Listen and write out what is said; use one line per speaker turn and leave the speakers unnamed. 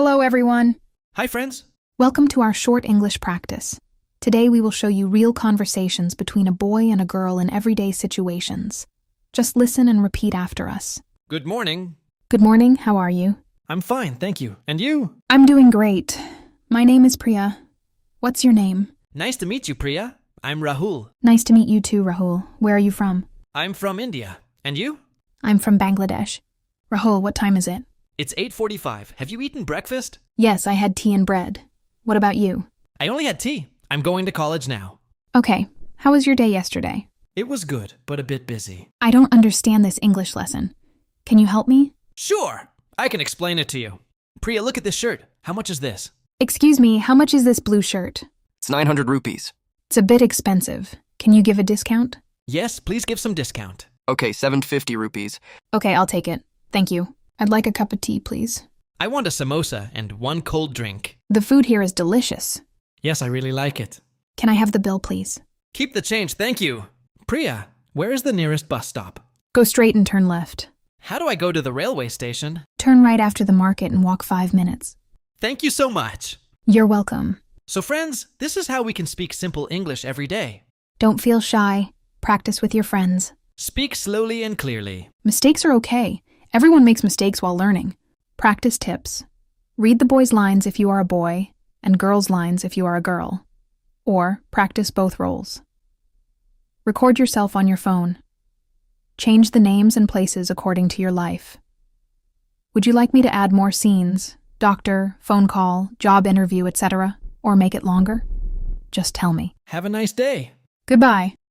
Hello, everyone.
Hi, friends.
Welcome to our short English practice. Today we will show you real conversations between a boy and a girl in everyday situations. Just listen and repeat after us.
Good morning.
Good morning, how are you?
I'm fine, thank you. And you?
I'm doing great. My name is Priya. What's your name?
Nice to meet you, Priya. I'm Rahul.
Nice to meet you too, Rahul. Where are you from?
I'm from India. And you?
I'm from Bangladesh. Rahul, what time is it?
It's 8:45. Have you eaten breakfast?
Yes, I had tea and bread. What about you?
I only had tea. I'm going to college now.
Okay, how was your day yesterday?
It was good, but a bit busy.
I don't understand this English lesson. Can you help me?
Sure, I can explain it to you. Priya, look at this shirt. How much is this?
Excuse me, how much is this blue shirt?
It's 900 rupees.
It's a bit expensive. Can you give a discount?
Yes, please give some discount.
Okay, 750 rupees.
Okay, I'll take it. Thank you. I'd like a cup of tea, please.
I want a samosa and one cold drink.
The food here is delicious.
Yes, I really like it.
Can I have the bill, please?
Keep the change, thank you. Priya, where is the nearest bus stop?
Go straight and turn left.
How do I go to the railway station?
Turn right after the market and walk 5 minutes.
Thank you so much.
You're welcome.
So friends, this is how we can speak simple English every day.
Don't feel shy. Practice with your friends.
Speak slowly and clearly.
Mistakes are okay. Everyone makes mistakes while learning. Practice tips. Read the boys' lines if you are a boy, and girls' lines if you are a girl. Or practice both roles. Record yourself on your phone. Change the names and places according to your life. Would you like me to add more scenes, doctor, phone call, job interview, etc., or make it longer? Just tell me.
Have a nice day.
Goodbye.